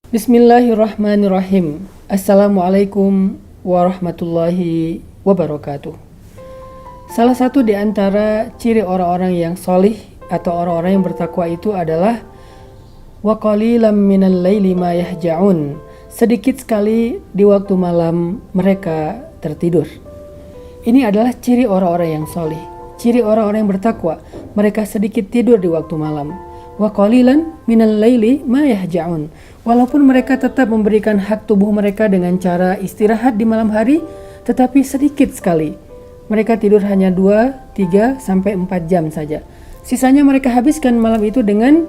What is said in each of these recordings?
Bismillahirrahmanirrahim. Assalamualaikum warahmatullahi wabarakatuh. Salah satu di antara ciri orang-orang yang solih atau orang-orang yang bertakwa itu adalah wa qalilam minal laili ma yahja'un. Sedikit sekali di waktu malam mereka tertidur. Ini adalah ciri orang-orang yang solih, ciri orang-orang yang bertakwa. Mereka sedikit tidur di waktu malam. Wa qalilan minal laili ma yahja'un. Walaupun mereka tetap memberikan hak tubuh mereka dengan cara istirahat di malam hari, tetapi sedikit sekali. Mereka tidur hanya 2, 3, sampai 4 jam saja. Sisanya mereka habiskan malam itu dengan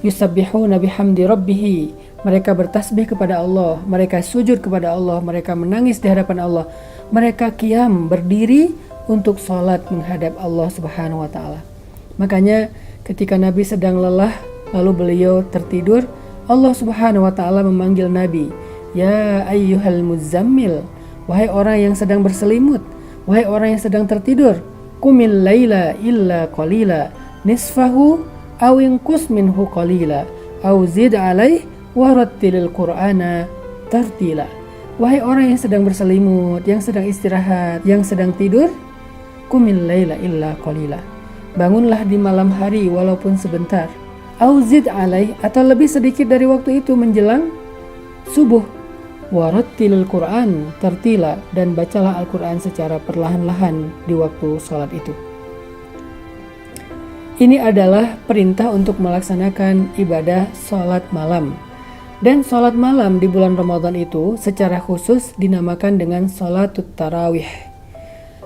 yusabbihuna bihamdi rabbihi. Mereka bertasbih kepada Allah, mereka sujud kepada Allah, mereka menangis di hadapan Allah. Mereka qiyam, berdiri untuk sholat menghadap Allah Subhanahu wa ta'ala. Makanya ketika Nabi sedang lelah, lalu beliau tertidur, Allah Subhanahu wa ta'ala memanggil Nabi, ya ayyuhal muzammil, wahai orang yang sedang berselimut, wahai orang yang sedang tertidur, qumil laila illa qalila, nisfahu aw inqus minhu qalila, aw zid alaih warattilil qur'ana tartila. Wahai orang yang sedang berselimut, yang sedang istirahat, yang sedang tidur, qumil laila illa qalila, bangunlah di malam hari walaupun sebentar. Auzid alaih, atau lebih sedikit dari waktu itu menjelang subuh. Warattilil Qur'an tartila, dan bacalah Al-Quran secara perlahan-lahan di waktu sholat itu. Ini adalah perintah untuk melaksanakan ibadah sholat malam. Dan sholat malam di bulan Ramadan itu secara khusus dinamakan dengan sholatut tarawih.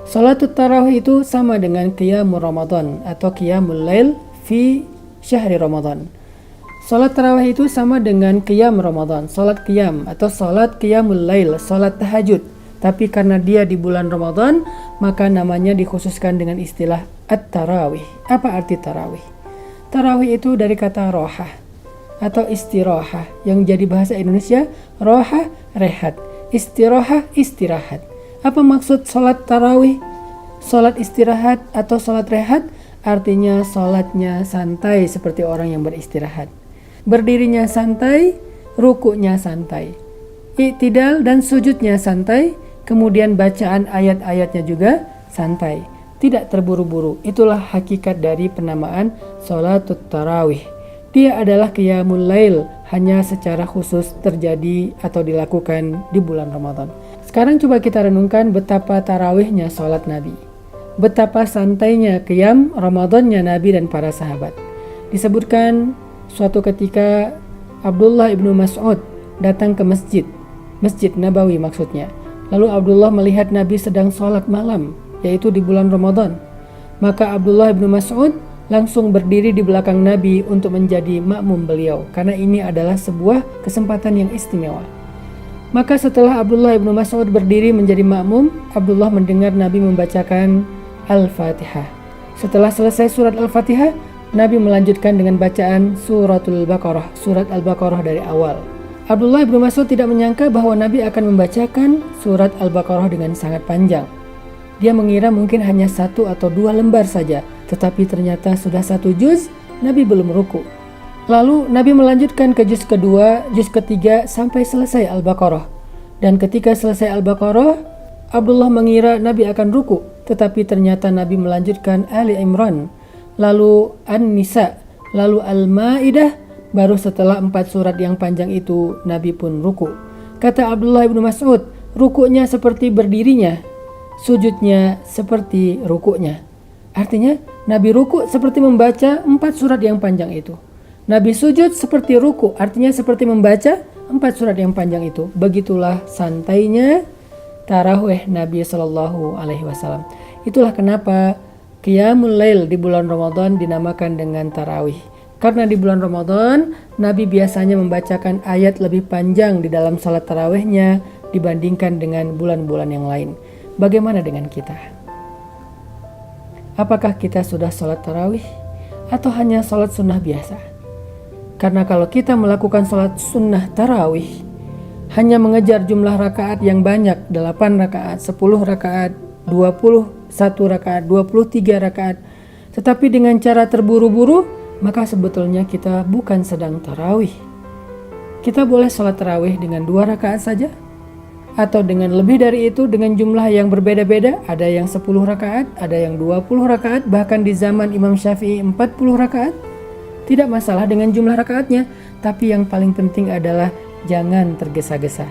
Sholatut tarawih itu sama dengan qiyamul Ramadan atau qiyamul lail fi syahri Ramadan. Salat tarawih itu sama dengan qiyam Ramadan, salat qiyam atau salat qiyamul lail, salat tahajud. Tapi karena dia di bulan Ramadan, maka namanya dikhususkan dengan istilah at-tarawih. Apa arti tarawih? Tarawih itu dari kata rohah atau istirahah, yang jadi bahasa Indonesia rohah rehat, istirahah istirahat. Apa maksud salat tarawih? Salat istirahat atau salat rehat artinya sholatnya santai seperti orang yang beristirahat. Berdirinya santai, rukuknya santai. Iktidal dan sujudnya santai, kemudian bacaan ayat-ayatnya juga santai. Tidak terburu-buru. Itulah hakikat dari penamaan sholatut tarawih. Dia adalah qiyamul lail, hanya secara khusus terjadi atau dilakukan di bulan Ramadan. Sekarang coba kita renungkan betapa tarawihnya sholat Nabi. Betapa santainya qiyam Ramadannya Nabi dan para sahabat. Disebutkan suatu ketika Abdullah ibnu Mas'ud datang ke Masjid Nabawi maksudnya. Lalu Abdullah melihat Nabi sedang sholat malam, yaitu di bulan Ramadan. Maka Abdullah ibnu Mas'ud langsung berdiri di belakang Nabi untuk menjadi makmum beliau, karena ini adalah sebuah kesempatan yang istimewa. Maka setelah Abdullah ibnu Mas'ud berdiri menjadi makmum, Abdullah mendengar Nabi membacakan Al-Fatihah. Setelah selesai surat Al-Fatihah, Nabi melanjutkan dengan bacaan suratul Baqarah, surat Al-Baqarah dari awal. Abdullah bin Mas'ud tidak menyangka bahwa Nabi akan membacakan surat Al-Baqarah dengan sangat panjang. Dia mengira mungkin hanya 1 atau 2 lembar saja, tetapi ternyata sudah 1 juz, Nabi belum ruku. Lalu Nabi melanjutkan ke juz kedua, juz ketiga sampai selesai Al-Baqarah. Dan ketika selesai Al-Baqarah, Abdullah mengira Nabi akan ruku, tetapi ternyata Nabi melanjutkan Ali Imran, lalu An-Nisa, lalu Al-Ma'idah. Baru setelah 4 surat yang panjang itu Nabi pun ruku. Kata Abdullah bin Mas'ud, rukuknya seperti berdirinya, sujudnya seperti rukuknya. Artinya Nabi ruku seperti membaca 4 surat yang panjang itu. Nabi sujud seperti ruku, artinya seperti membaca 4 surat yang panjang itu. Begitulah santainya tarawih Nabi SAW. Itulah kenapa qiyamul lail di bulan Ramadan dinamakan dengan tarawih. Karena di bulan Ramadan, Nabi biasanya membacakan ayat lebih panjang di dalam salat tarawihnya dibandingkan dengan bulan-bulan yang lain. Bagaimana dengan kita? Apakah kita sudah salat tarawih atau hanya salat sunnah biasa? Karena kalau kita melakukan salat sunnah tarawih, hanya mengejar jumlah rakaat yang banyak, 8 rakaat, 10 rakaat, 21 rakaat, 23 rakaat, tetapi dengan cara terburu-buru, maka sebetulnya kita bukan sedang tarawih. Kita boleh sholat tarawih dengan 2 rakaat saja, atau dengan lebih dari itu dengan jumlah yang berbeda-beda. Ada yang 10 rakaat, ada yang 20 rakaat, bahkan di zaman Imam Syafi'i 40 rakaat. Tidak masalah dengan jumlah rakaatnya, tapi yang paling penting adalah jangan tergesa-gesa.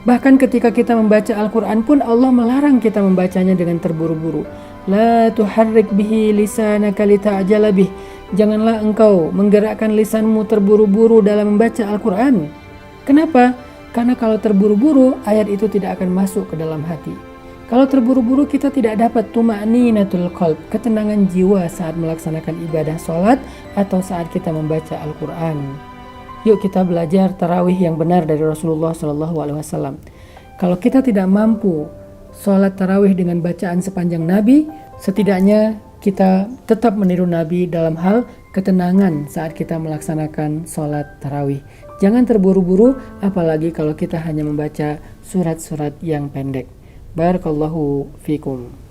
Bahkan ketika kita membaca Al-Quran pun Allah melarang kita membacanya dengan terburu-buru. La tuharrik bihi lisanaka lita'jala bih. Janganlah engkau menggerakkan lisanmu terburu-buru dalam membaca Al-Quran. Kenapa? Karena kalau terburu-buru, ayat itu tidak akan masuk ke dalam hati. Kalau terburu-buru, kita tidak dapat tuma'ninatul qalb, ketenangan jiwa saat melaksanakan ibadah sholat atau saat kita membaca Al-Quran. Yuk kita belajar tarawih yang benar dari Rasulullah SAW. Kalau kita tidak mampu sholat tarawih dengan bacaan sepanjang Nabi, setidaknya kita tetap meniru Nabi dalam hal ketenangan saat kita melaksanakan sholat tarawih. Jangan terburu-buru, apalagi kalau kita hanya membaca surat-surat yang pendek. Barakallahu fikum.